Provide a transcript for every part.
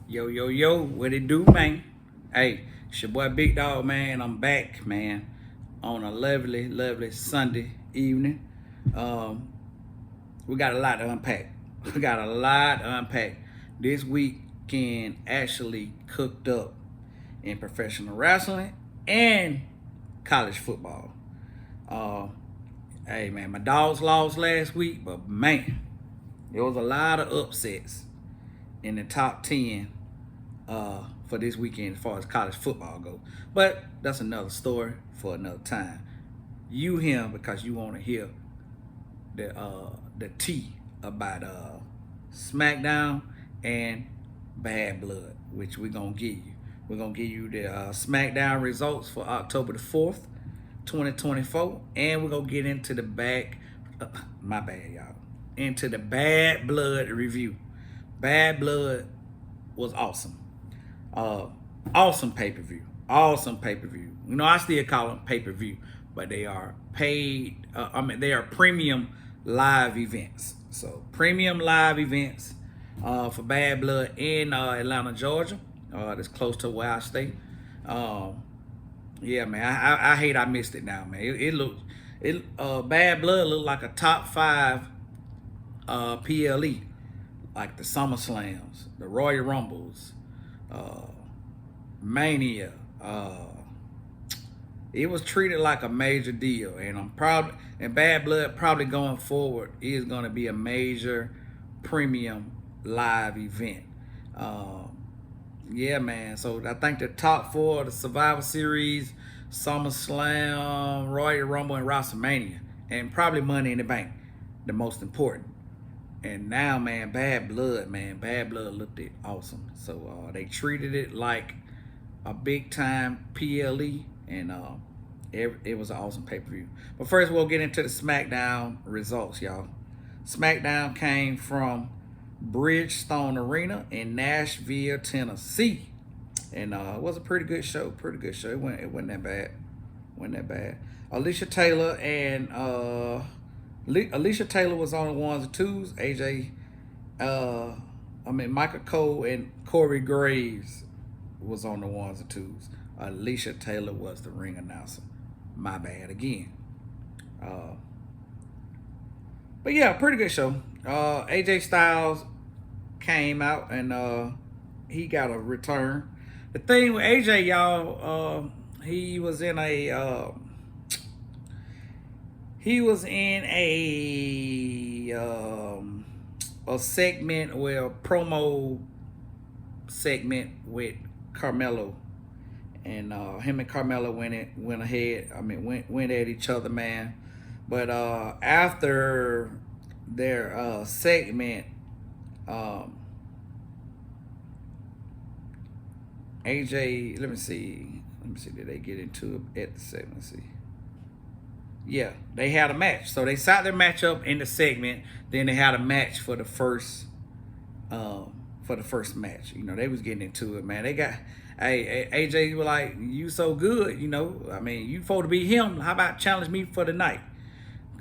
Yo, yo, yo, what it do, man? Hey, it's your boy Big Dog, man. I'm back, man, on a lovely, lovely Sunday evening. Um, we got a lot to unpack. We got a lot to unpack. This weekend actually cooked up in professional wrestling and college football. Uh, hey, man, my dogs lost last week, but man, there was a lot of upsets in the top 10 for this weekend as far as college football goes. But that's another story for another time. You hear because you want to hear the tea about SmackDown and Bad Blood, which we're gonna give you. We're gonna give you the SmackDown results for October the 4th, 2024, and we're gonna get into the my bad, y'all, into the Bad Blood review. Bad Blood was awesome. Awesome pay-per-view. Awesome pay-per-view. You know, I still call them pay-per-view, but they are paid. They are premium live events. So premium live events for Bad Blood in Atlanta, Georgia. That's close to where I stay. Yeah, man. I hate I missed it now, man. Bad Blood looked like a top 5 PLE, like the Summer Slams, the Royal Rumbles, Mania. It was treated like a major deal, and I'm proud. And Bad Blood probably going forward is going to be a major premium live event. Yeah, man. So I think the top 4: the Survivor Series, SummerSlam, Royal Rumble, and WrestleMania, and probably Money in the Bank, the most important. And now, man, Bad Blood looked it awesome. So they treated it like a big time PLE, and it was an awesome pay-per-view. But first, we'll get into the SmackDown results, y'all. SmackDown came from Bridgestone Arena in Nashville, Tennessee, and it was a pretty good show. It wasn't that bad. Alicia Taylor was on the ones and twos. Michael Cole and Corey Graves was on the ones and twos. Alicia Taylor was the ring announcer. My bad again. But yeah, pretty good show. AJ Styles came out and he got a return. The thing with AJ, y'all, he was in a segment, a promo segment with Carmelo, and him and Carmelo went at each other, man. But after their segment, AJ, let me see, did they get into it at the segment? Let's see. Yeah, they had a match. So they set their match up in the segment. Then they had a match for the first match. You know, they was getting into it, man. They got, hey, AJ was like, you so good, you know. I mean, you supposed to be him. How about challenge me for the night?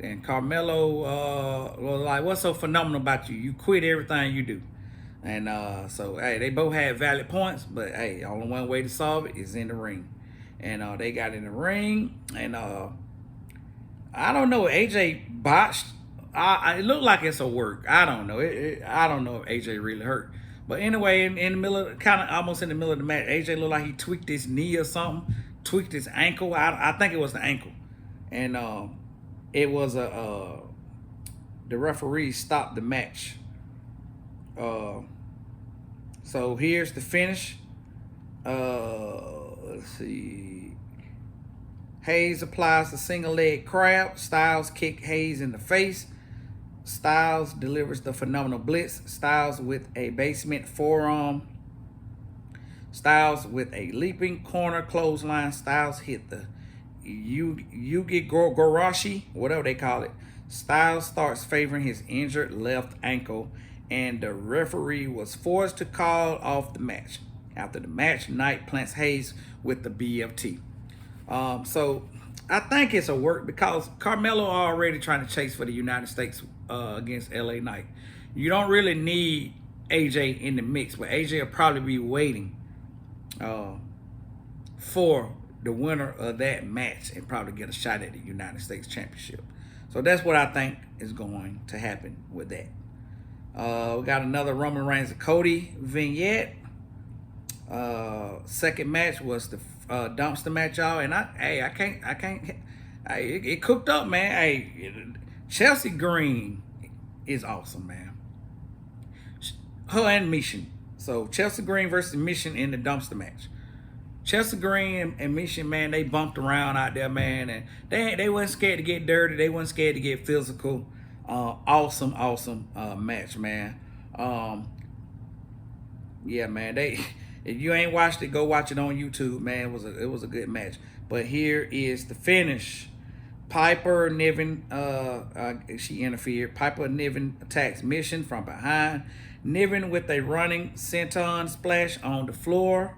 And Carmelo was like, what's so phenomenal about you? You quit everything you do. And so, hey, they both had valid points, but hey, only one way to solve it is in the ring. And they got in the ring, and I don't know. AJ botched. It looked like it's a work. I don't know. I don't know if AJ really hurt. But anyway, in the middle of, almost in the middle of the match, AJ looked like he tweaked his knee or something, tweaked his ankle. I think it was the ankle, and it was the referee stopped the match. So here's the finish. Let's see. Hayes applies the single leg crab. Styles kick Hayes in the face. Styles delivers the phenomenal blitz. Styles with a basement forearm. Styles with a leaping corner clothesline. Styles hit the Yugi Goroshi, whatever they call it. Styles starts favoring his injured left ankle, and the referee was forced to call off the match. After the match, Knight plants Hayes with the BFT. So I think it's a work because Carmelo already trying to chase for the United States against LA Knight. You don't really need AJ in the mix, but AJ will probably be waiting for the winner of that match and probably get a shot at the United States Championship. So that's what I think is going to happen with that. We got another Roman Reigns and Cody vignette. Second match was the dumpster match, y'all, and I can't. It cooked up, man. Hey, Chelsea Green is awesome, man. Her and Mission. So Chelsea Green versus Mission in the dumpster match. Chelsea Green and Mission, man, they bumped around out there, man, and they wasn't scared to get dirty. They wasn't scared to get physical. Awesome match, man. Yeah, man. If you ain't watched it, go watch it on YouTube, man. It was a good match. But here is the finish. Piper Niven, she interfered. Piper Niven attacks Mission from behind. Niven with a running senton splash on the floor.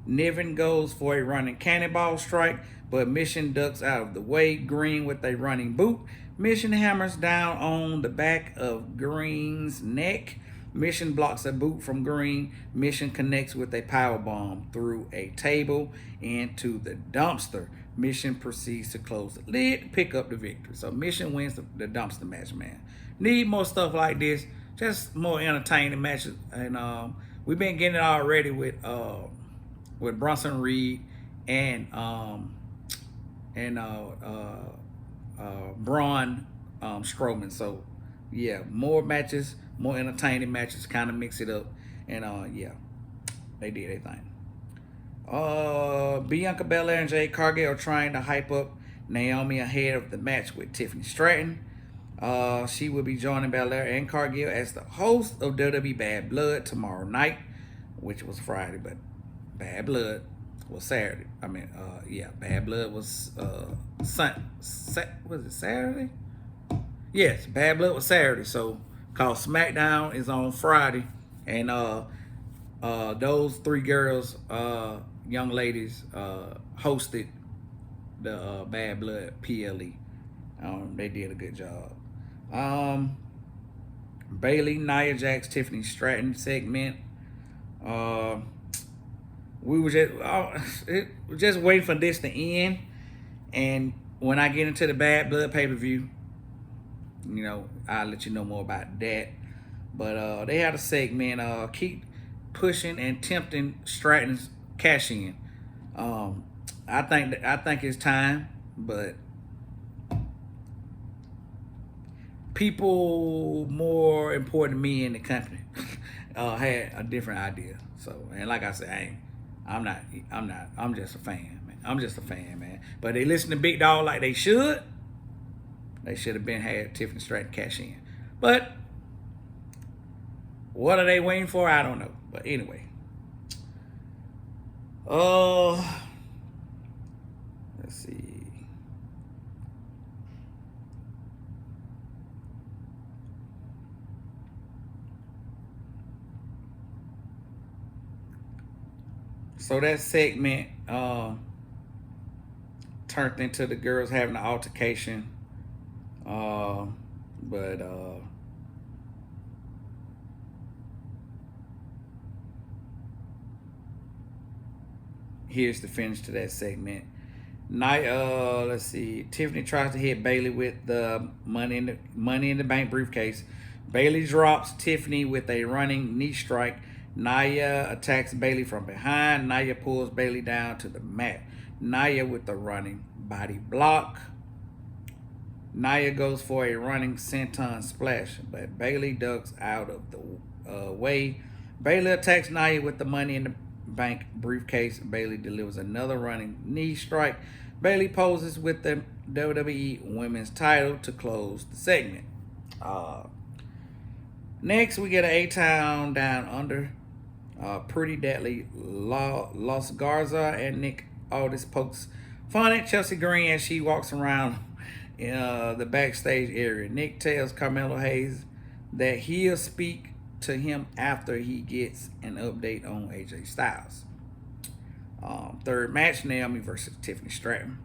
Niven goes for a running cannonball strike, but Mission ducks out of the way. Green with a running boot. Mission hammers down on the back of Green's neck. Mission blocks a boot from Green. Mission connects with a powerbomb through a table into the dumpster. Mission proceeds to close the lid to pick up the victory. So Mission wins the dumpster match, man. Need more stuff like this. Just more entertaining matches. And we've been getting it already with Bronson Reed and Braun Strowman. So yeah, more matches, more entertaining matches, kind of mix it up. And yeah, they did their thing. Bianca Belair and Jade Cargill are trying to hype up Naomi ahead of the match with Tiffany Stratton. She will be joining Belair and Cargill as the host of WWE Bad Blood tomorrow night, which was Friday, but Bad Blood was Saturday. Bad Blood was was it Saturday? Yes, Bad Blood was Saturday. So, cause SmackDown is on Friday, and those three girls, young ladies, hosted the Bad Blood PLE. They did a good job. Bailey, Nia Jax, Tiffany Stratton segment. We were just waiting for this to end, and when I get into the Bad Blood pay-per-view, you know, I'll let you know more about that. But they had a segment, keep pushing and tempting Stratton's cash in. I think it's time, but people more important to me in the company had a different idea. So, and like I said, I'm just a fan, man. I'm just a fan, man. But they listen to Big Dog like they should. They should have had Tiffany Stratton cash in. But what are they waiting for? I don't know. But anyway. Let's see. So that segment turned into the girls having an altercation. Here's the finish to that segment. Let's see. Tiffany tries to hit Bailey with the money in the bank briefcase. Bailey drops Tiffany with a running knee strike. Nia attacks Bailey from behind. Nia pulls Bailey down to the mat. Nia with the running body block. Nia goes for a running senton splash, but Bailey ducks out of the way. Bailey attacks Nia with the money in the bank briefcase. Bailey delivers another running knee strike. Bailey poses with the WWE Women's title to close the segment. Next, we get an A-Town Down Under. Pretty Deadly Los Garza and Nick Aldis pokes fun at Chelsea Green as she walks around in the backstage area. Nick tells Carmelo Hayes that he'll speak to him after he gets an update on AJ Styles. Third match, Naomi versus Tiffany Stratton.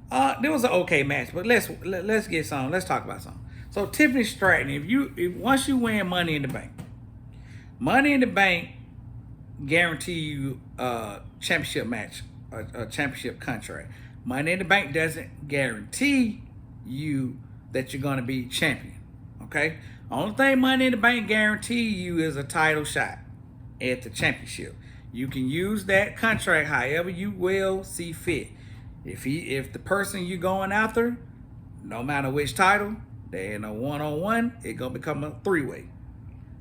There was an okay match, but let's talk about something. So Tiffany Stratton, if once you win Money in the Bank, Money in the Bank guarantee you a championship match, a championship contract. Money in the Bank doesn't guarantee you that you're gonna be champion. Okay? Only thing Money in the Bank guarantee you is a title shot at the championship. You can use that contract however you will see fit. If the person you're going after, no matter which title, they're in a one-on-one, it's gonna become a three-way.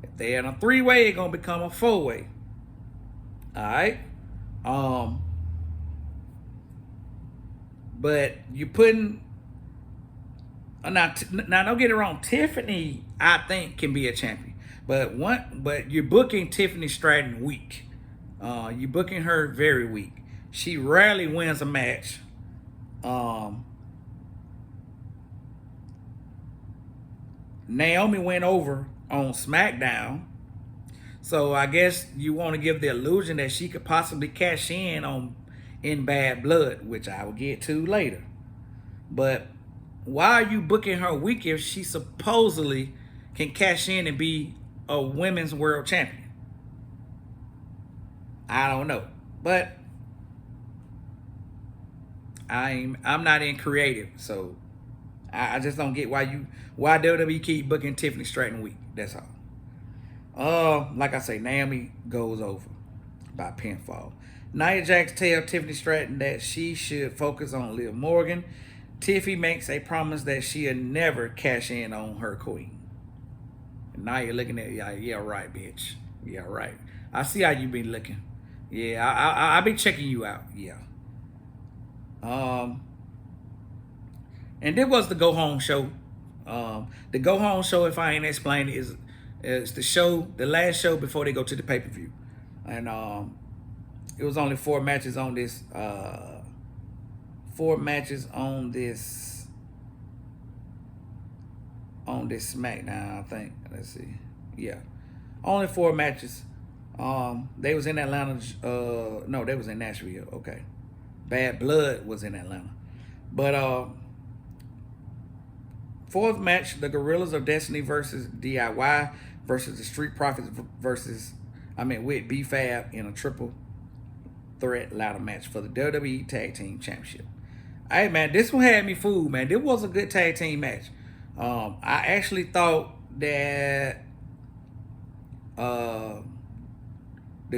If they're in a three-way, it's gonna become a four-way. All right. But you putting now don't get it wrong. Tiffany, I think, can be a champion. But you're booking Tiffany Stratton weak. You're booking her very weak. She rarely wins a match. Naomi went over on SmackDown. So I guess you want to give the illusion that she could possibly cash in Bad Blood, which I will get to later. But why are you booking her weak if she supposedly can cash in and be a women's world champion? I don't know. But I'm not in creative, so I just don't get why WWE keep booking Tiffany Stratton weak. That's all. Like I say, Naomi goes over by pinfall. Nia Jax tells Tiffany Stratton that she should focus on Liv Morgan. Tiffy makes a promise that she'll never cash in on her queen. And now you're looking at yeah, right, bitch. Yeah, right. I see how you been looking. Yeah, I be checking you out. Yeah. And there was the Go Home show. The Go Home show, if I ain't explained it, is the last show before they go to the pay-per-view. And it was only 4 matches on this. 4 matches on this SmackDown, I think. Let's see. Yeah, only 4 matches. They was in Atlanta. No, they was in Nashville. Okay, Bad Blood was in Atlanta, but 4th match: the Gorillas of Destiny versus DIY versus the Street Profits with B-Fab in a triple threat ladder match for the WWE Tag Team Championship. Hey man, this one had me fooled, man. This was a good tag team match. I actually thought that the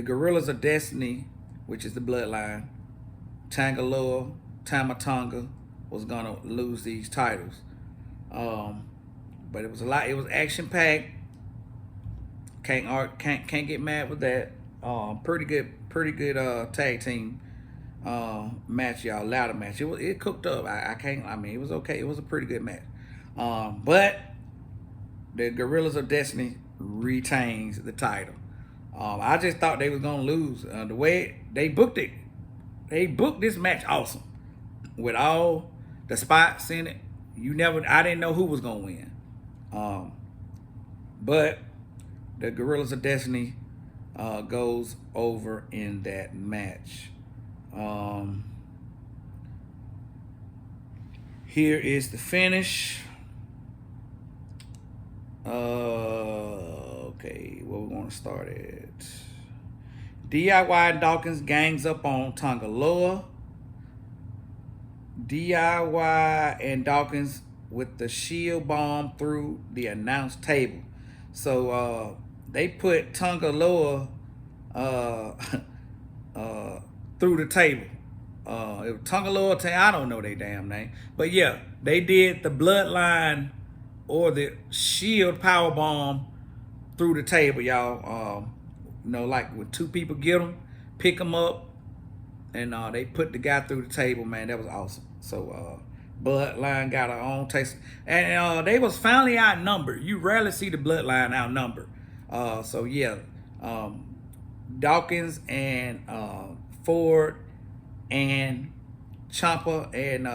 Gorillas of Destiny, which is the Bloodline, Tangaloa, Tamatonga, was gonna lose these titles. But it was action packed. Can't get mad with that. Pretty good tag team match, y'all. Ladder match. It cooked up. It was okay. It was a pretty good match. But the Gorillas of Destiny retains the title. I just thought they was gonna lose. The way they booked it, they booked this match awesome with all the spots in it. I didn't know who was gonna win. But the Gorillas of Destiny goes over in that match. Here is the finish. Okay, where we want to start at? DIY and Dawkins gangs up on Tangaloa. DIY and Dawkins with the shield bomb through the announce table. So they put Tangaloa through the table. It was Tangaloa, I don't know their damn name. But yeah, they did the Bloodline or the shield power bomb through the table, y'all. Like when 2 people get them, pick them up, and they put the guy through the table, man. That was awesome. So Bloodline got her own taste. And they was finally outnumbered. You rarely see the Bloodline outnumbered. So yeah, Dawkins and Ford and Ciampa and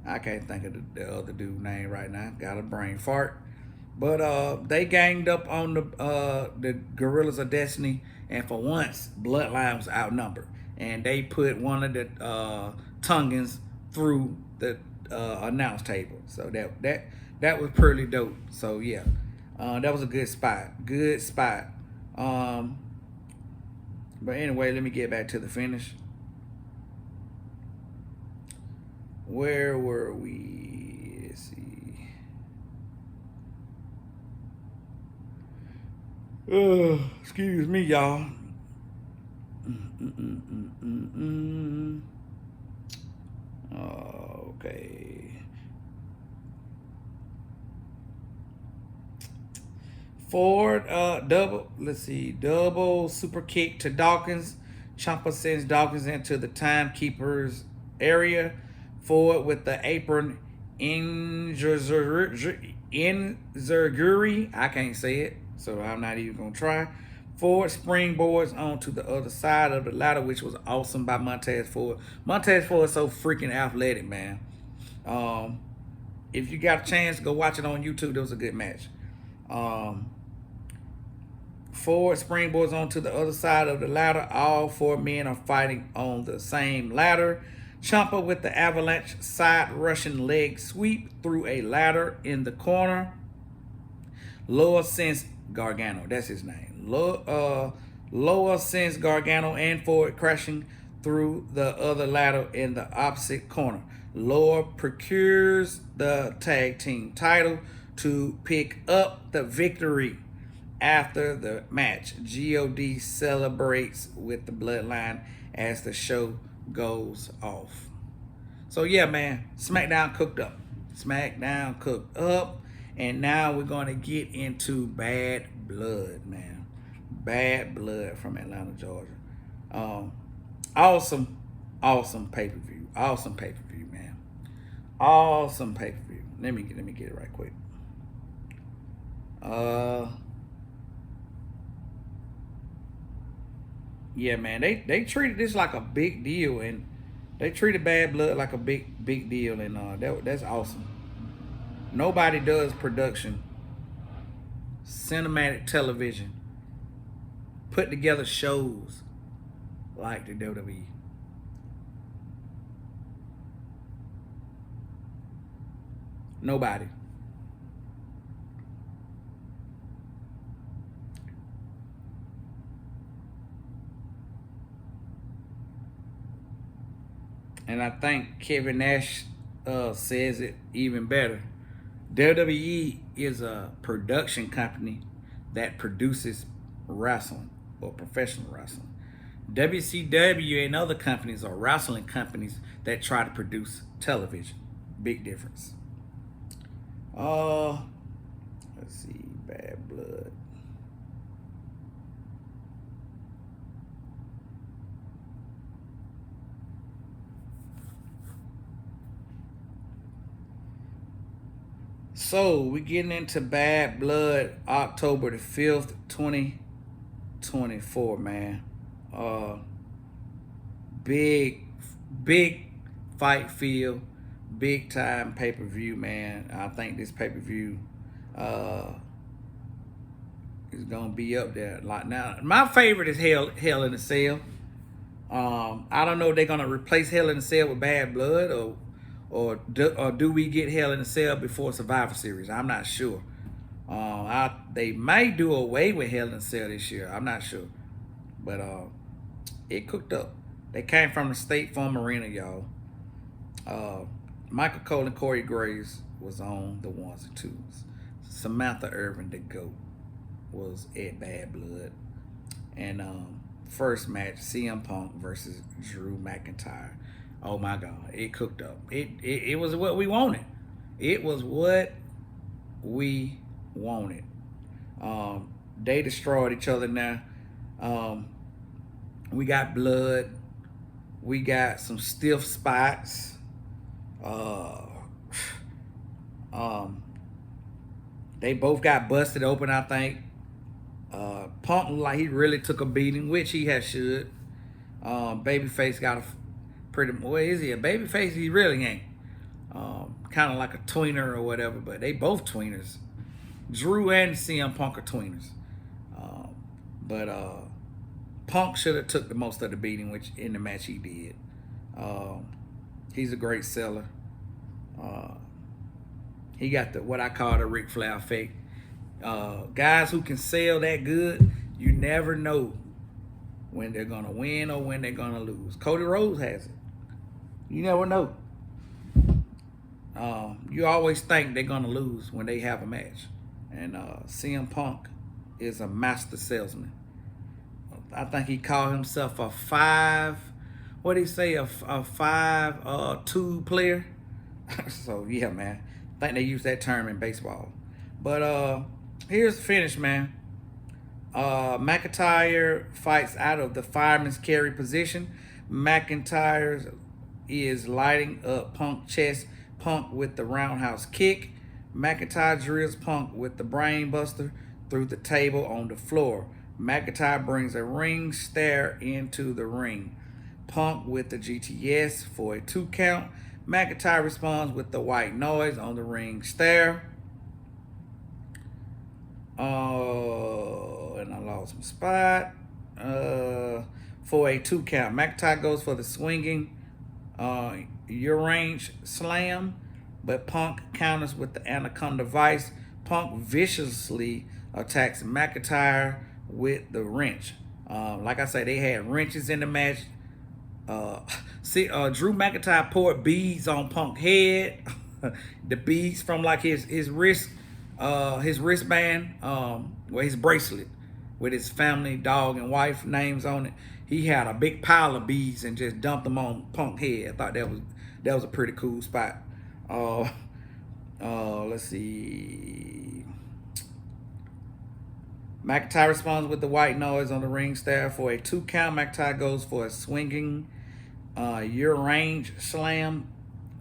I can't think of the other dude's name right now. Got a brain fart. But they ganged up on the Gorillas of Destiny, and for once, Bloodline was outnumbered. And they put one of the Tongans through the announce table. So that was pretty dope. So yeah, that was a good spot. Good spot. Um, but anyway, let me get back to the finish. Where were we? Let's see. Excuse me, y'all. Okay. Ford double super kick to Dawkins. Ciampa sends Dawkins into the timekeeper's area. Ford with the apron Inzaguri. I can't say it, so I'm not even gonna try. Ford springboards onto the other side of the ladder, which was awesome by Montez Ford. Montez Ford is so freaking athletic, man. If you got a chance, go watch it on YouTube. It was a good match. Ford springboards onto the other side of the ladder. All four men are fighting on the same ladder. Ciampa with the avalanche side Russian leg sweep through a ladder in the corner. Lower sends Gargano. That's his name. Lower sends Gargano and Ford crashing through the other ladder in the opposite corner. Lower procures the tag team title to pick up the victory. After the match, God celebrates with the Bloodline as the show goes off. So yeah, man, SmackDown cooked up. SmackDown cooked up. And now we're going to get into Bad Blood, man. Bad Blood from Atlanta, Georgia. Awesome pay-per-view. Awesome pay-per-view, man. Awesome pay-per-view. Let me get it right quick. Yeah, man, they treated this like a big deal, and they treated Bad Blood like a big deal, and that's awesome. Nobody does production, cinematic television, put together shows like the WWE. Nobody. And I think Kevin Nash says it even better. WWE is a production company that produces wrestling or professional wrestling. WCW and other companies are wrestling companies that try to produce television. Big difference. Let's see, Bad Blood. So we're getting into Bad Blood October the 5th, 2024, man. Big fight field, big time pay-per-view, man. I think this pay-per-view is gonna be up there. Like now, my favorite is Hell in a Cell. I don't know if they're gonna replace Hell in a Cell with Bad Blood or do we get Hell in a Cell before Survivor Series? I'm not sure. They may do away with Hell in a Cell this year. I'm not sure, but it cooked up. They came from the State Farm Arena, y'all. Michael Cole and Corey Graves was on the ones and twos. Samantha Irvin, the GOAT, was at Bad Blood, and first match CM Punk versus Drew McIntyre. Oh my God, it cooked up. It was what we wanted. It was what we wanted. They destroyed each other now. We got blood. We got some stiff spots. They both got busted open, I think. Punk looked like he really took a beating, which he has should. Babyface got a pretty, well, is he a babyface? He really ain't. Kind of like a tweener or whatever, but they both tweeners. Drew and CM Punk are tweeners. But Punk should have took the most of the beating, which in the match he did. He's a great seller. Uh, he got the what I call the Ric Flair effect. Guys who can sell that good, you never know when they're gonna win or when they're gonna lose. Cody Rhodes has it. You never know. You always think they're gonna lose when they have a match, and CM Punk is a master salesman. I think he called himself a five. What did he say? A 5-2 player. So yeah, man. I think they use that term in baseball. But here's the finish, man. McIntyre fights out of the fireman's carry position. McIntyre is lighting up Punk chest. Punk with the roundhouse kick. McIntyre drills Punk with the brain buster through the table on the floor. McIntyre brings a ring stare into the ring. Punk with the GTS for a 2 count. McIntyre responds with the white noise on the ring stare. And I lost my spot. For a 2 count. McIntyre goes for the swinging range slam, but Punk counters with the Anaconda Vice. Punk viciously attacks McIntyre with the wrench. Like I said, they had wrenches in the match. Drew McIntyre poured beads on Punk's head. The beads from like his wristband, his bracelet with his family, dog, and wife names on it. He had a big pile of beads and just dumped them on Punk's head. I thought that was a pretty cool spot. Let's see. McIntyre responds with the white noise on the ring stare for a 2 count. McIntyre goes for a swinging range slam.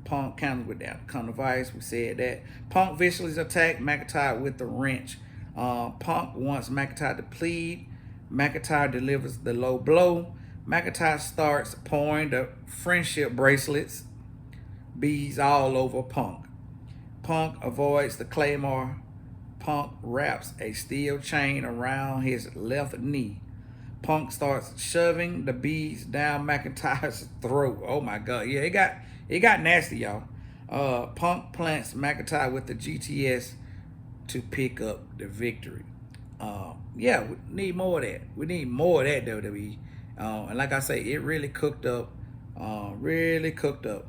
Punk counters with that Anaconda Vice. We said that. Punk viciously attacked McIntyre with the wrench. Punk wants McIntyre to plead. McIntyre delivers the low blow. McIntyre starts pouring the friendship bracelets, beads all over Punk. Punk avoids the Claymore. Punk wraps a steel chain around his left knee. Punk starts shoving the beads down McIntyre's throat. Oh my God. Yeah, it got nasty, y'all. Punk plants McIntyre with the GTS to pick up the victory. Yeah, we need more of that. We need more of that, WWE. And like I say, it really cooked up. Really cooked up.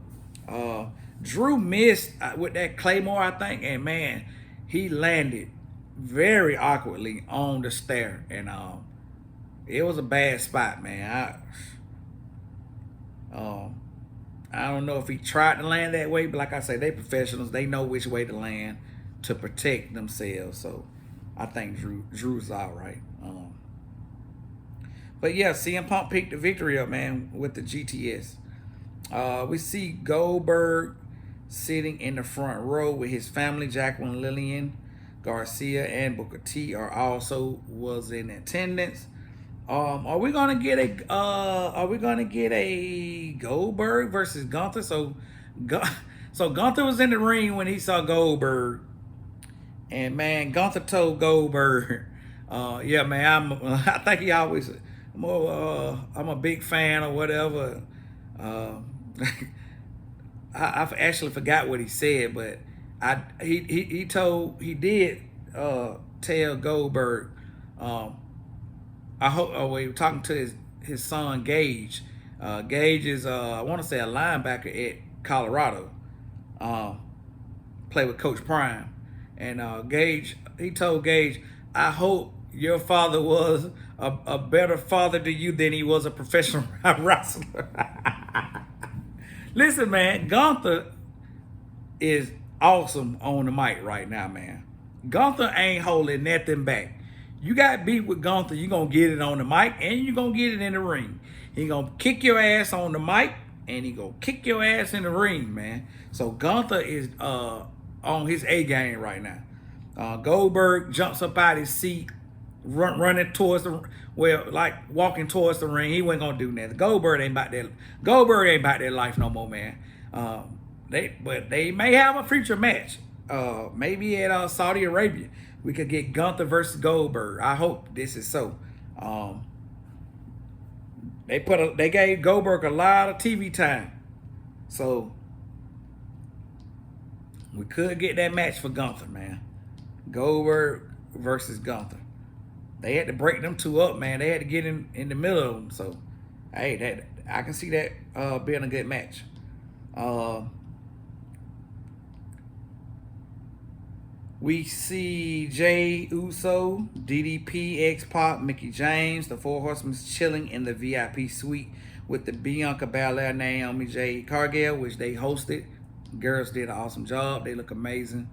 Drew missed with that Claymore, I think, and man, he landed very awkwardly on the stair, and it was a bad spot, man. I don't know if he tried to land that way, but like I say, they professionals. They know which way to land to protect themselves. So I think Drew's all right. But yeah, CM Punk picked the victory up, man, with the GTS. We see Goldberg sitting in the front row with his family. Jacqueline Lillian Garcia and Booker T was in attendance. Are we gonna get a Goldberg versus Gunther? So Gunther was in the ring when he saw Goldberg, and man, Gunther told Goldberg, yeah, man, I think he always I'm a big fan or whatever. I actually forgot what he said, but he did tell Goldberg. I hope. Oh, we were talking to his son Gage. Gage is I want to say a linebacker at Colorado. Play with Coach Prime, and he told Gage, I hope your father was a better father to you than he was a professional wrestler. Listen, man, Gunther is awesome on the mic right now, man. Gunther ain't holding nothing back. You got beat with Gunther, you're going to get it on the mic and you're going to get it in the ring. He going to kick your ass on the mic and he going to kick your ass in the ring, man. So Gunther is on his A game right now. Goldberg jumps up out his seat, running towards walking towards the ring. He wasn't gonna do nothing. Goldberg ain't about that life no more, man. They may have a future match. Maybe at Saudi Arabia, we could get Gunther versus Goldberg. I hope this is so. They gave Goldberg a lot of TV time. So we could get that match for Gunther, man. Goldberg versus Gunther. They had to break them two up, man. They had to get in the middle of them. So, hey, I can see that being a good match. We see Jay Uso, DDP, X-Pac, Mickey James, the Four Horsemen chilling in the VIP suite with the Bianca Belair, Naomi, Jade Cargill, which they hosted. Girls did an awesome job. They look amazing.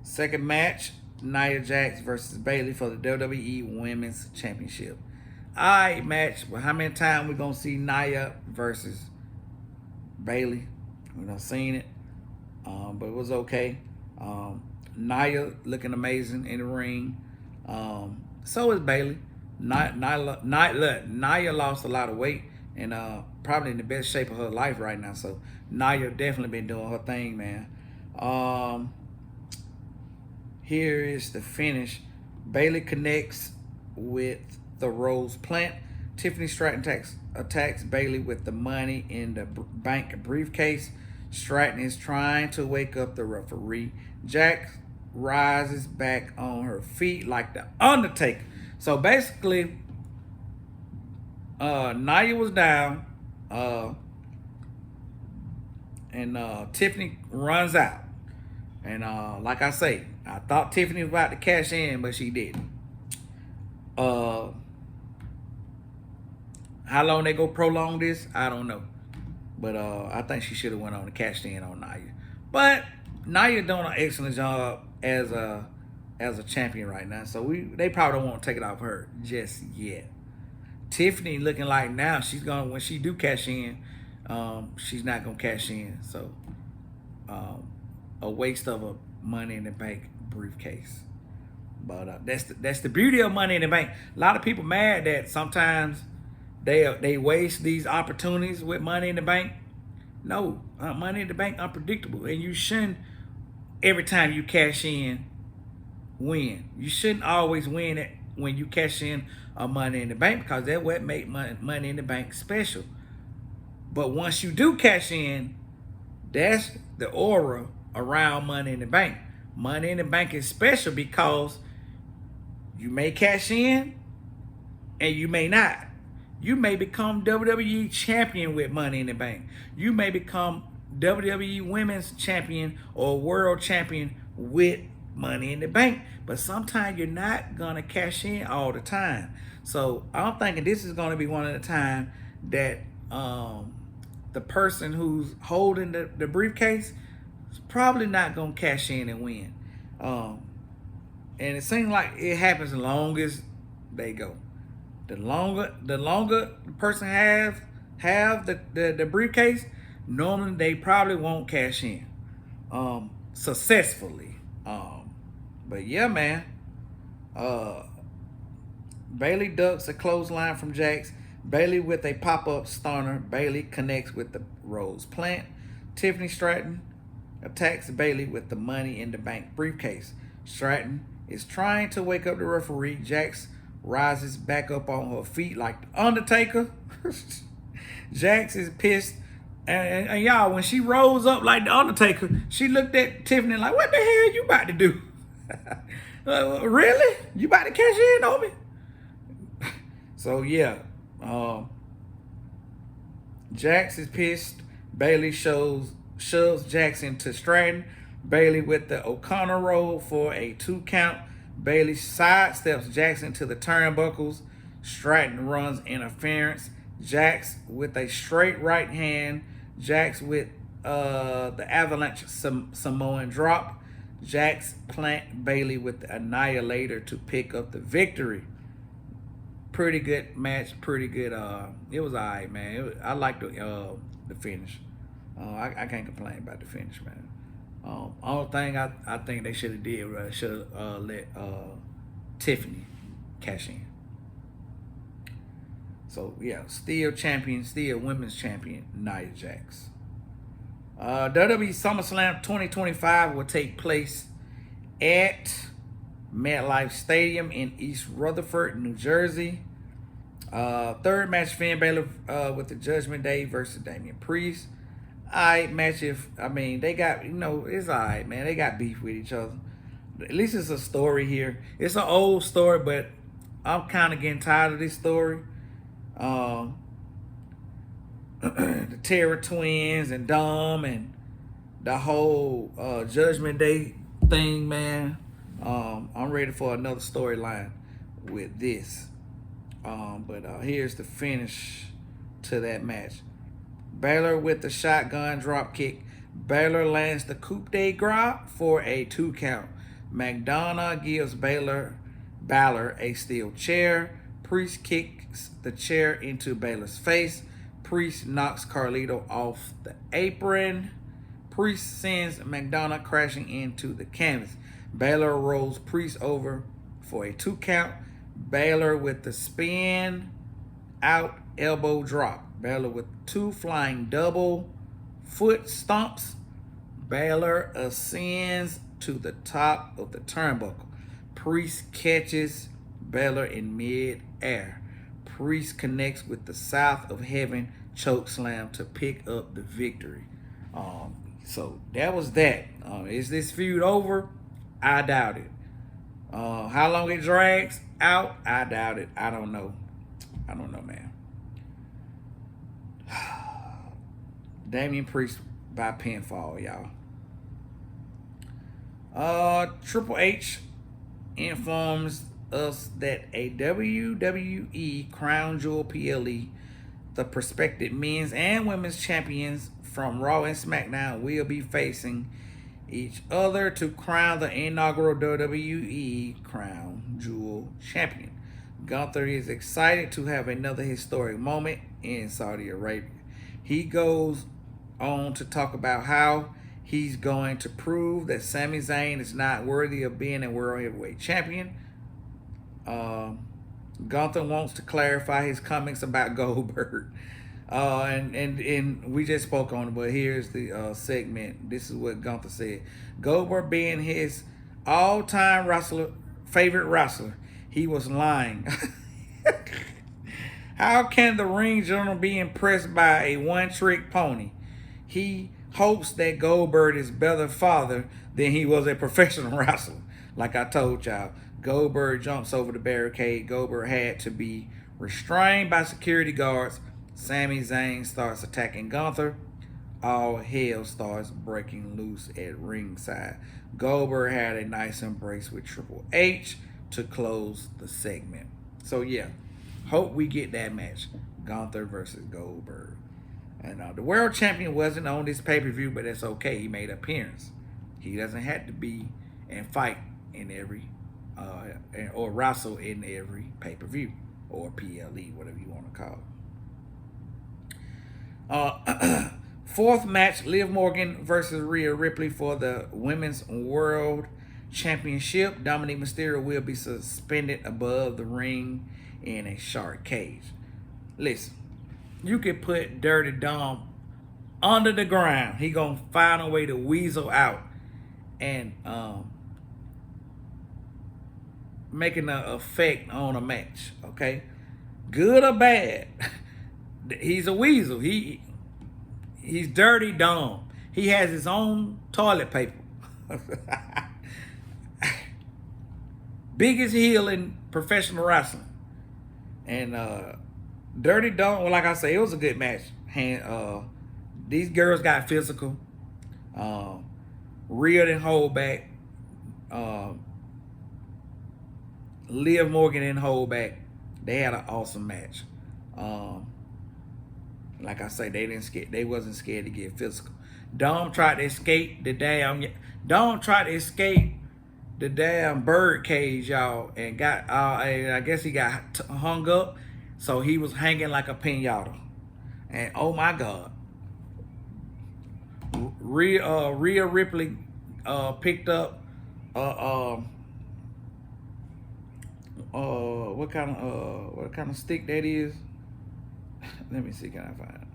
Second match, Nia Jax versus Bayley for the WWE Women's Championship. All right, match. Well, how many times we gonna see Nia versus Bayley? We done seen it. But it was okay. Nia looking amazing in the ring. So is Bayley. Nia lost a lot of weight and probably in the best shape of her life right now. So Nia definitely been doing her thing, man. Here is the finish. Bayley connects with the Rose Plant. Tiffany Stratton attacks Bayley with the Money in the Bank briefcase. Stratton is trying to wake up the referee. Jax rises back on her feet like the Undertaker. So basically, Nia was down, and Tiffany runs out. And like I say, I thought Tiffany was about to cash in, but she didn't. How long they go prolong this, I don't know. But I think she should have went on and cashed in on Nia. But Nia doing an excellent job as a champion right now. So they probably don't want to take it off her just yet. Tiffany looking like now she's gonna, when she do cash in, she's not gonna cash in. So a waste of a Money in the Bank briefcase. But that's the beauty of Money in the Bank. A lot of people mad that sometimes they waste these opportunities with Money in the Bank. No, Money in the Bank unpredictable, and you shouldn't every time you cash in win. You shouldn't always win it when you cash in a Money in the Bank, because that's what make Money in the Bank special. But once you do cash in, that's the aura around Money in the Bank. Money in the Bank is special because you may cash in and you may not. You may become WWE champion with Money in the Bank. You may become WWE Women's Champion or World Champion with Money in the Bank. But sometimes you're not going to cash in all the time. So I'm thinking this is going to be one of the time that the person who's holding the briefcase is probably not going to cash in and win. And it seems like it happens the longest they go. The longer the person have the briefcase, normally they probably won't cash in successfully. But yeah, man. Bayley ducks a clothesline from Jax. Bayley with a pop-up stunner. Bayley connects with the Rose Plant. Tiffany Stratton attacks Bayley with the Money in the Bank briefcase. Stratton is trying to wake up the referee. Jax rises back up on her feet like the Undertaker. Jax is pissed. And y'all, when she rose up like the Undertaker, she looked at Tiffany like, what the hell you about to do? Really? You about to cash in on me? So, yeah. Jax is pissed. Bayley shoves Jax into Stratton. Bayley with the O'Connor roll for a 2 count. Bayley sidesteps Jax into the turnbuckles. Stratton runs interference. Jax with a straight right hand. Jax with the avalanche Samoan drop. Jax plant Bayley with the annihilator to pick up the victory. Pretty good match. Pretty good. It was all right, man. I like the finish. I can't complain about the finish, man. Only thing I think they should have did, should have let Tiffany cash in. So yeah, still champion, still women's champion, Nia Jax. WWE SummerSlam 2025 will take place at MetLife Stadium in East Rutherford, New Jersey. Third match, Finn Balor with the Judgment Day versus Damian Priest. Alright match. If I mean they got, it's alright, man. They got beef with each other. At least it's a story here. It's an old story, but I'm kind of getting tired of this story. The Terror Twins and Dom and the whole Judgment Day thing, man. I'm ready for another storyline with this. But here's the finish to that match. Balor with the shotgun drop kick. Balor lands the coup de grace for a 2 count. McDonough gives Balor a steel chair. Priest kicks the chair into Balor's face. Priest knocks Carlito off the apron. Priest sends McDonough crashing into the canvas. Balor rolls Priest over for a 2 count. Balor with the spin out elbow drop. Balor with 2 flying double foot stomps. Balor ascends to the top of the turnbuckle. Priest catches Balor in mid-air. Priest connects with the South of Heaven choke slam to pick up the victory. So that was that. Is this feud over? I doubt it. How long it drags out? I doubt it. I don't know. Man. Damian Priest by pinfall, y'all. Triple H informs us that a WWE Crown Jewel PLE, the prospective men's and women's champions from Raw and SmackDown, will be facing each other to crown the inaugural WWE Crown Jewel champion. Gunther is excited to have another historic moment in Saudi Arabia. He goes on to talk about how he's going to prove that Sami Zayn is not worthy of being a World Heavyweight Champion. Gunther wants to clarify his comments about Goldberg. And we just spoke on it, but here's the segment. This is what Gunther said. Goldberg being his all-time favorite wrestler, he was lying. How can the ring general be impressed by a one-trick pony? He hopes that Goldberg is better father than he was a professional wrestler. Like I told y'all, Goldberg jumps over the barricade. Goldberg had to be restrained by security guards. Sami Zayn starts attacking Gunther. All hell starts breaking loose at ringside. Goldberg had a nice embrace with Triple H to close the segment. So yeah, hope we get that match. Gunther versus Goldberg. And the world champion wasn't on this pay-per-view, but that's okay. He made an appearance. He doesn't have to be and fight in every or wrestle in every pay-per-view or PLE, whatever you want to call it. Fourth match, Liv Morgan versus Rhea Ripley for the Women's World Championship. Dominic Mysterio will be suspended above the ring in a shark cage. Listen, you could put Dirty Dom under the ground. He gonna find a way to weasel out and making an effect on a match. Okay, good or bad, he's a weasel. He's Dirty Dom. He has his own toilet paper. Biggest heel in professional wrestling. And Dirty Dom, well, like I say, it was a good match. These girls got physical. Rhea didn't hold back. Liv Morgan didn't hold back. They had an awesome match. Like I say, they wasn't scared to get physical. Dom tried to escape the damn bird cage, y'all, and got and I guess he got hung up, so he was hanging like a piñata. And oh my God, Rhea Ripley picked up what kind of stick that is. Let me see, can I find it?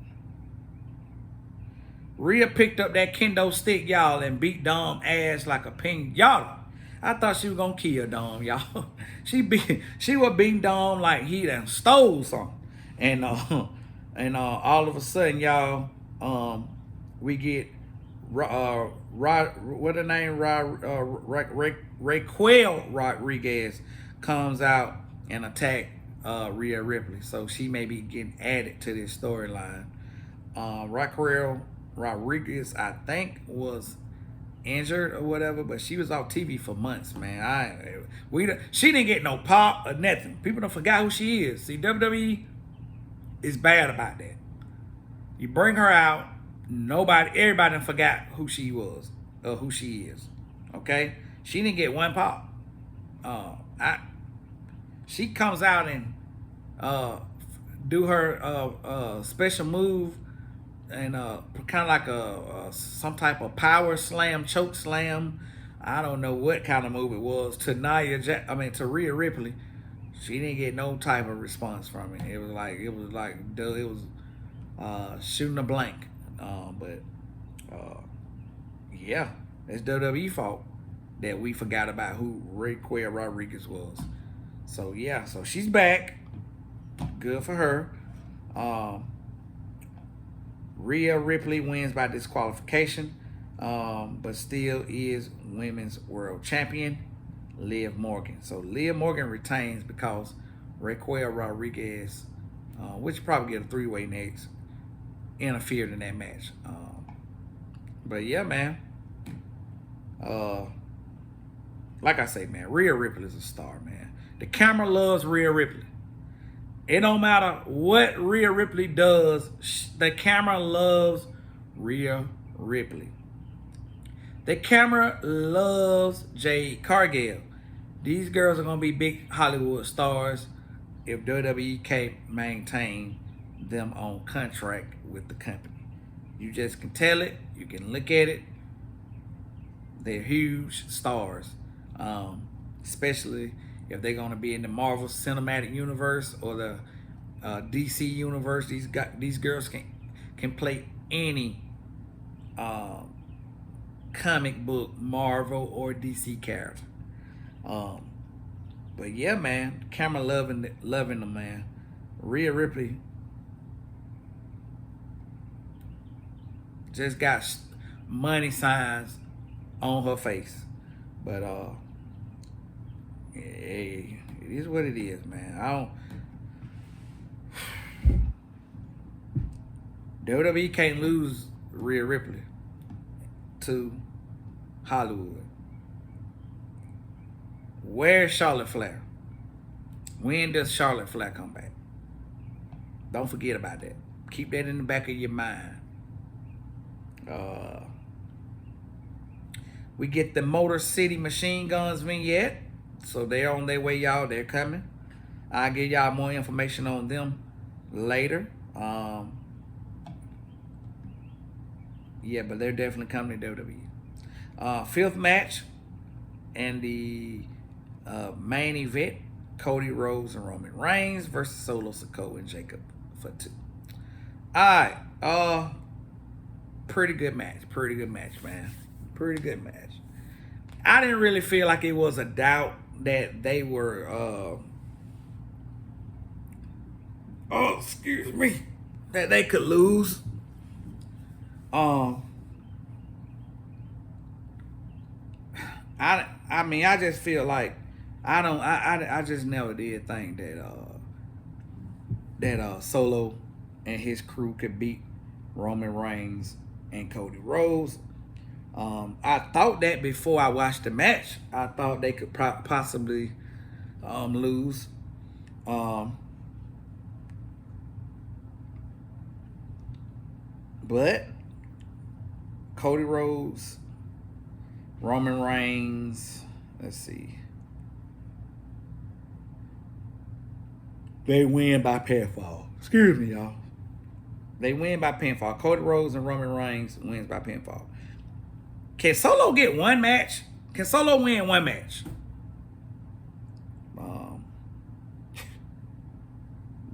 Rhea picked up that kendo stick, y'all, and beat Dom ass like a piñata. I thought she was gonna kill Dom, y'all. She was beating Dom like he done stole something. And all of a sudden, y'all, we get what the name Raquel Rodriguez comes out and attack Rhea Ripley. So she may be getting added to this storyline. Raquel Rodriguez, I think, was injured or whatever, but she was off TV for months, man. She didn't get no pop or nothing. People don't forget who she is. See, WWE is bad about that. You bring her out, everybody forgot who she was or who she is. Okay, she didn't get one pop. She comes out and do her special move and kind of like some type of power slam, choke slam. I don't know what kind of move it was to to Rhea Ripley. She didn't get no type of response from it. It was like shooting a blank. Yeah, it's WWE fault that we forgot about who Raquel Rodriguez was. So yeah, so she's back. Good for her. Rhea Ripley wins by disqualification, but still is women's world champion, Liv Morgan. So Liv Morgan retains because Raquel Rodriguez, which probably get a three-way next, interfered in that match. But yeah, man. Like I say, man, Rhea Ripley is a star, man. The camera loves Rhea Ripley. It don't matter what Rhea Ripley does, the camera loves Rhea Ripley. The camera loves Jade Cargill. These girls are going to be big Hollywood stars if WWE can't maintain them on contract with the company. You just can tell it. You can look at it. They're huge stars, especially if they're going to be in the Marvel Cinematic Universe or the DC Universe. These girls can play any comic book, Marvel or DC character. But yeah, man, camera loving them, man. Rhea Ripley just got money signs on her face, but it is what it is, man. WWE can't lose Rhea Ripley to Hollywood. Where's Charlotte Flair? When does Charlotte Flair come back? Don't forget about that. Keep that in the back of your mind. We get the Motor City Machine Guns vignette. So they're on their way, y'all. They're coming. I'll give y'all more information on them later. Yeah, but they're definitely coming to WWE. Fifth match and the main event, Cody Rhodes and Roman Reigns versus Solo Sikoa and Jacob for 2. All right. Pretty good match, man. Pretty good match. I didn't really feel like it was a doubt that they were, that they could lose. I mean, I just feel like I just never did think that Solo and his crew could beat Roman Reigns and Cody Rhodes. I thought that before I watched the match. I thought they could possibly lose. But Cody Rhodes, Roman Reigns, let's see. They win by pinfall. Excuse me, y'all. They win by pinfall. Cody Rhodes and Roman Reigns wins by pinfall. Can Solo get one match? Can Solo win one match?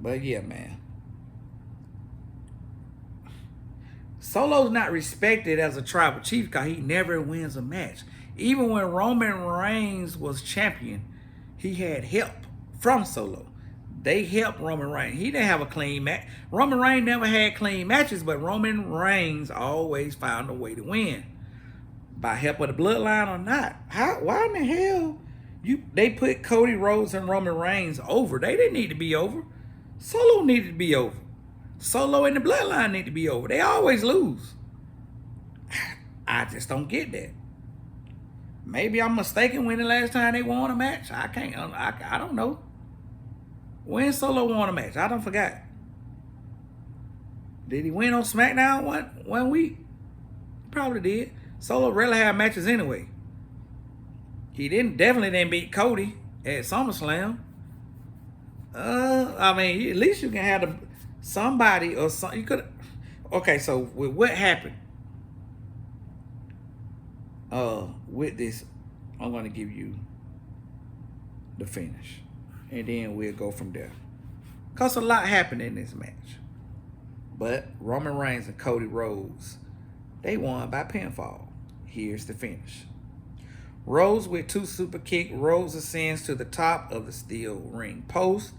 But yeah, man. Solo's not respected as a tribal chief because he never wins a match. Even when Roman Reigns was champion, he had help from Solo. They helped Roman Reigns. He didn't have a clean match. Roman Reigns never had clean matches, but Roman Reigns always found a way to win. By help of the bloodline or not. Why in the hell they put Cody Rhodes and Roman Reigns over? They didn't need to be over. Solo needed to be over. Solo and the bloodline need to be over. They always lose. I just don't get that. Maybe I'm mistaken when the last time they won a match. I don't know. When Solo won a match? I don't forgot. Did he win on SmackDown one week? Probably did. Solo rarely had matches anyway. He definitely didn't beat Cody at SummerSlam. I mean, at least you can have somebody or something. You could. Okay, so with what happened? With this, I'm gonna give you the finish, and then we'll go from there. Cause a lot happened in this match, but Roman Reigns and Cody Rhodes, they won by pinfall. Here's the finish. Rhodes with 2 super kick. Rhodes ascends to the top of the steel ring post.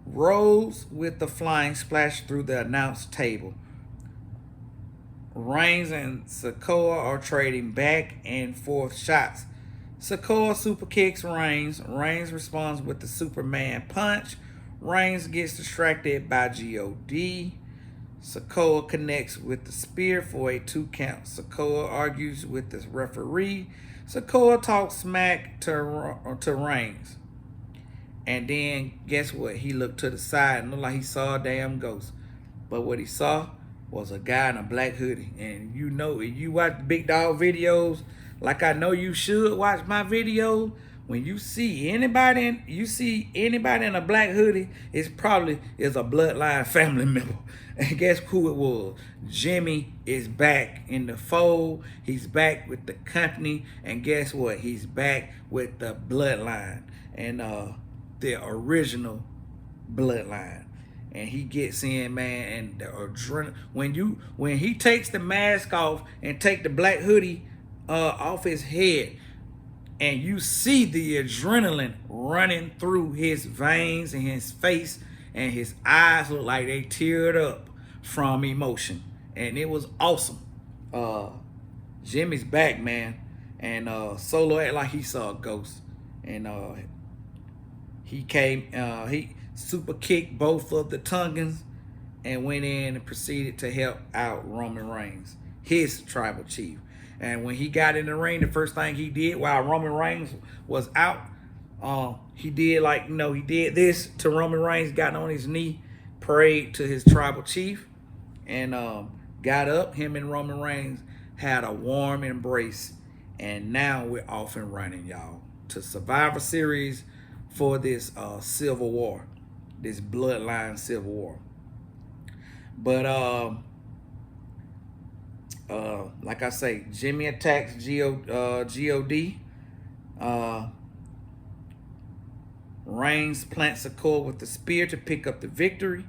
Rhodes with the flying splash through the announce table. Reigns and Sikoa are trading back and forth shots. Sikoa super kicks Reigns. Reigns responds with the Superman punch. Reigns gets distracted by God. Sikoa connects with the spear for a 2 count. Sikoa argues with the referee. Sikoa talks smack to Reigns. And then, guess what? He looked to the side and looked like he saw a damn ghost. But what he saw was a guy in a black hoodie. And you know, if you watch Big Dog videos, like I know you should watch my videos, when you see anybody in a black hoodie, it probably is a bloodline family member. And guess who it was? Jimmy is back in the fold. He's back with the company. And guess what? He's back with the bloodline. And the original bloodline. And he gets in, man, and the adrenaline. When he takes the mask off and take the black hoodie off his head, and you see the adrenaline running through his veins and his face, and his eyes look like they teared up from emotion. And it was awesome. Jimmy's back, man. And Solo acted like he saw a ghost. And he super kicked both of the Tongans and went in and proceeded to help out Roman Reigns, his tribal chief. And when he got in the ring, the first thing he did while Roman Reigns was out, he did he did this to Roman Reigns, got on his knee, prayed to his tribal chief, and got up. Him and Roman Reigns had a warm embrace. And now we're off and running, y'all, to Survivor Series for this Civil War, this bloodline Civil War. But like I say, Jimmy attacks God. Reigns plants a cord with the spear to pick up the victory.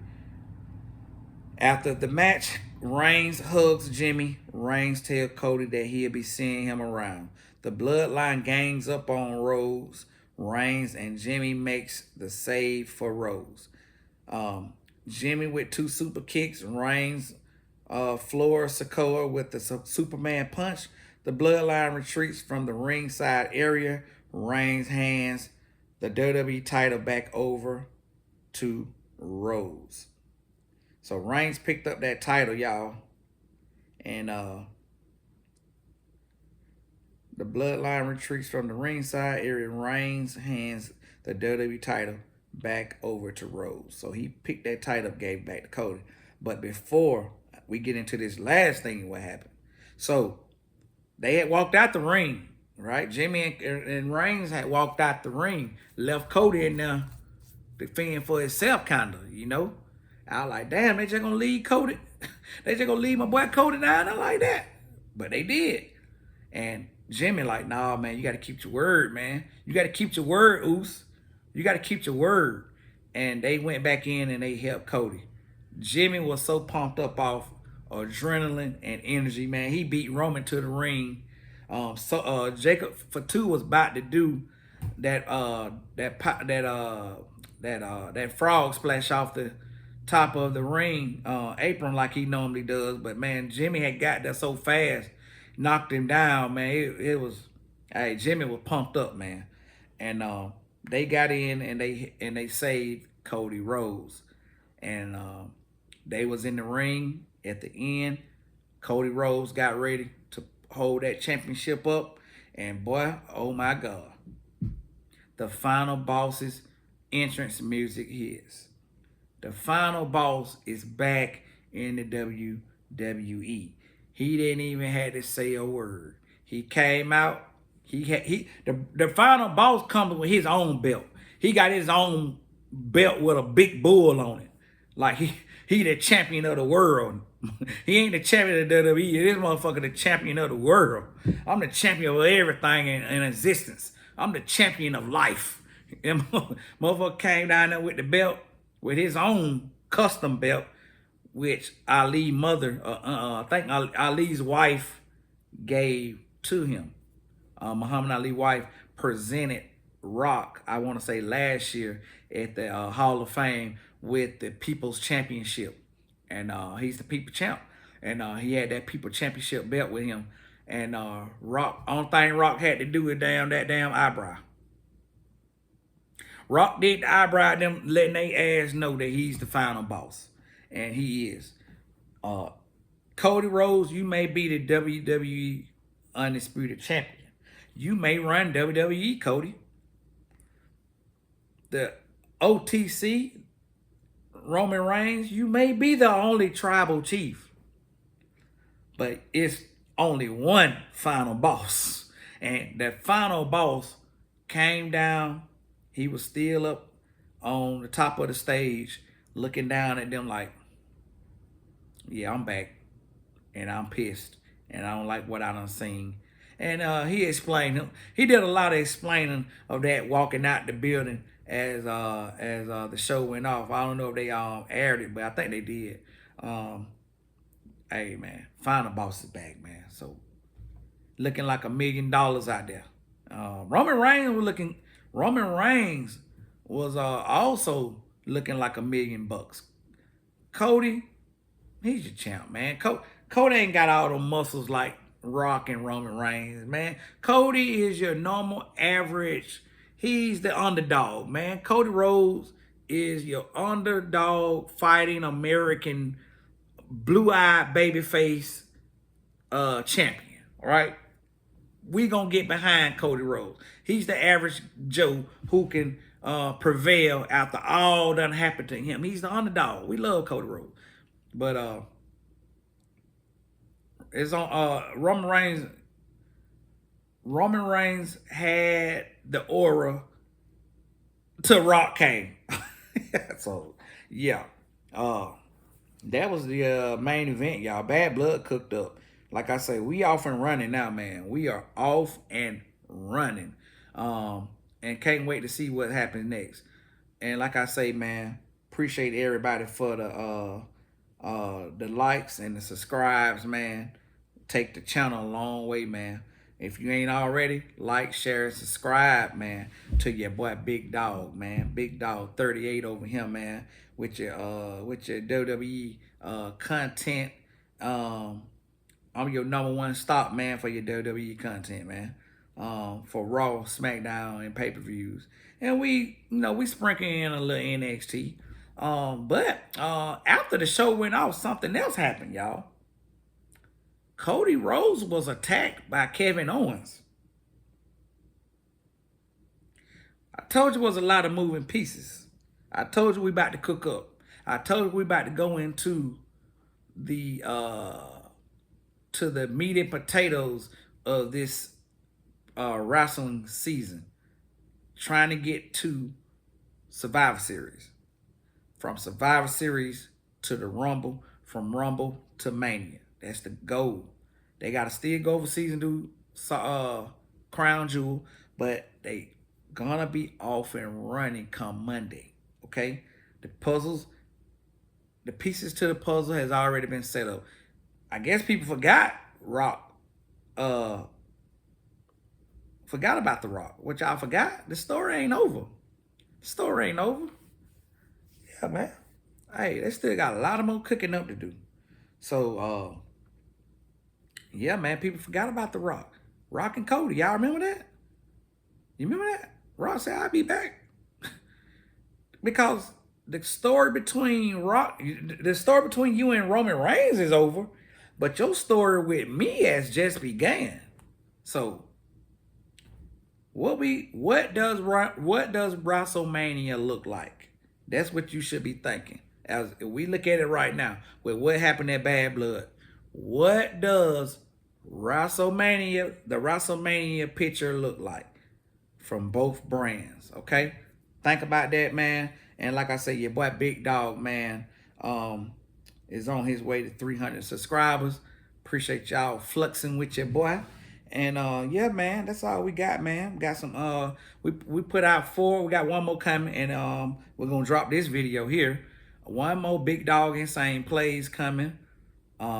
After the match, Reigns hugs Jimmy. Reigns tells Cody that he'll be seeing him around. The bloodline gangs up on Rhodes. Reigns and Jimmy makes the save for Rhodes. Jimmy with 2 super kicks. Reigns floors Sikoa with the Superman punch. The bloodline retreats from the ringside area. Reigns hands the WWE title back over to Rhodes. So Reigns picked up that title, y'all. And the bloodline retreats from the ringside area. Reigns hands the WWE title back over to Rhodes. So he picked that title up, gave it back to Cody. But before we get into this last thing, what happened? So they had walked out the ring, right? Jimmy and Reigns had walked out the ring, left Cody in there defending for himself, kind of, you know. I was like, damn, they just gonna leave Cody. They just gonna leave my boy Cody down there like that. But they did. And Jimmy like, nah, man, you got to keep your word, man. You got to keep your word, Oos. You got to keep your word. And they went back in and they helped Cody. Jimmy was so pumped up off adrenaline and energy, man. He beat Roman to the ring Jacob Fatu was about to do that that frog splash off the top of the ring apron like he normally does, but man, Jimmy had got there so fast, knocked him down, man. It was, hey, Jimmy was pumped up, man, and they got in and they saved Cody Rhodes, and they was in the ring at the end. Cody Rhodes got ready to hold that championship up, and boy, oh my God, the final boss's entrance music hits. The final boss is back in the WWE. He didn't even have to say a word. He came out. The final boss comes with his own belt. He got his own belt with a big bull on it. Like he the champion of the world. He ain't the champion of the WWE. This motherfucker the champion of the world. I'm the champion of everything in existence. I'm the champion of life. And motherfucker came down there with the belt, with his own custom belt, which Ali's mother, I think Ali's wife gave to him. Muhammad Ali's wife presented Rock, I want to say last year, at the Hall of Fame with the People's Championship. And he's the People Champ. And he had that People Championship belt with him. And Rock, only thing Rock had to do is that damn eyebrow. Rock did the eyebrow, them letting their ass know that he's the final boss. And he is. Cody Rhodes, you may be the WWE Undisputed Champion. You may run WWE, Cody. The OTC, Roman Reigns, you may be the only tribal chief. But it's only one final boss. And that final boss came down. He was still up on the top of the stage looking down at them like, yeah, I'm back. And I'm pissed. And I don't like what I done seen. And he explained, he did a lot of explaining of that walking out the building as the show went off. I don't know if they aired it, but I think they did. Hey, man, final boss is back, man. So looking like $1 million out there. Roman Reigns was also looking like $1 million. Cody, he's your champ, man. Cody ain't got all the muscles like Rock and Roman Reigns, man. Cody is your normal average. He's the underdog, man. Cody Rhodes is your underdog fighting American blue-eyed babyface champion, all right? We gonna get behind Cody Rhodes. He's the average Joe who can prevail after all done happened to him. He's the underdog. We love Cody Rhodes. But it's on Roman Reigns had the aura till Rock came. So yeah. That was the main event, y'all. Bad Blood cooked up. Like I say, we off and running now, man. We are off and running. And can't wait to see what happens next. And like I say, man, appreciate everybody for the likes and the subscribes, man. Take the channel a long way, man. If you ain't already, like, share, and subscribe, man, to your boy Big Dog, man. Big Dog 38 over here, man, with your WWE content. I'm your #1 stop, man, for your WWE content, man. For Raw, SmackDown, and pay-per-views. And we sprinkle in a little NXT. But after the show went off, something else happened, y'all. Cody Rhodes was attacked by Kevin Owens. I told you it was a lot of moving pieces. I told you we about to cook up. I told you we about to go into the meat and potatoes of this wrestling season, trying to get to Survivor Series. From Survivor Series to the Rumble, from Rumble to Mania. That's the goal. They got to still go overseas and do Crown Jewel, but they gonna be off and running come Monday, okay? The pieces to the puzzle has already been set up. I guess people forgot Rock forgot about The Rock. What y'all forgot? The story ain't over. The story ain't over. Yeah, man. Hey, they still got a lot of more cooking up to do. So, yeah, man, people forgot about The Rock. Rock and Cody. Y'all remember that? You remember that? Rock said, I'll be back. Because the story between you and Roman Reigns is over, but your story with me has just began. So, what does WrestleMania look like? That's what you should be thinking. As we look at it right now with what happened at Bad Blood, what does the WrestleMania picture look like from both brands? Okay, think about that, man. And like I said, your boy Big Dog, man, is on his way to 300 subscribers. Appreciate y'all fluxing with your boy. And yeah, man, that's all we got, man. We got some we put out 4, we got 1 more coming, and we're gonna drop this video here. 1 more Big Dog Insane plays coming.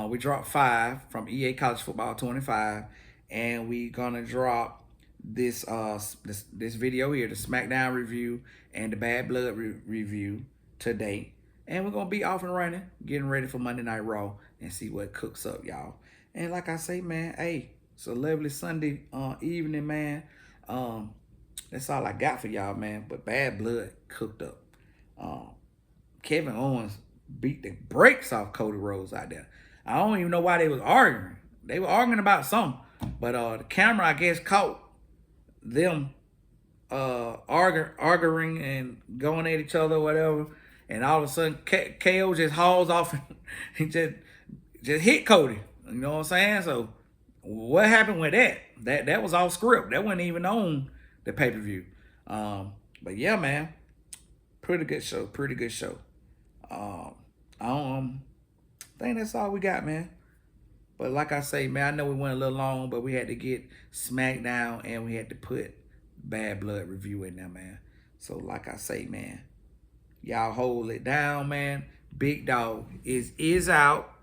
We dropped 5 from EA College Football 25, and we gonna drop this this video here, the SmackDown review and the Bad Blood review today. And we're gonna be off and running, getting ready for Monday Night Raw and see what cooks up, y'all. And like I say, man, hey, it's a lovely Sunday evening, man. That's all I got for y'all, man. But Bad Blood cooked up. Kevin Owens beat the brakes off Cody Rhodes out there. I don't even know why they was arguing. They were arguing about something, but the camera, I guess, caught them arguing and going at each other or whatever. And all of a sudden, KO just hauls off and he just hit Cody. You know what I'm saying? So what happened with that? That was off script. That wasn't even on the pay-per-view. But yeah, man, pretty good show. Pretty good show. I think that's all we got, man. But like I say, man, I know we went a little long, but we had to get SmackDown and we had to put Bad Blood review in there, man. So like I say, man, y'all hold it down, man. Big Dog is out.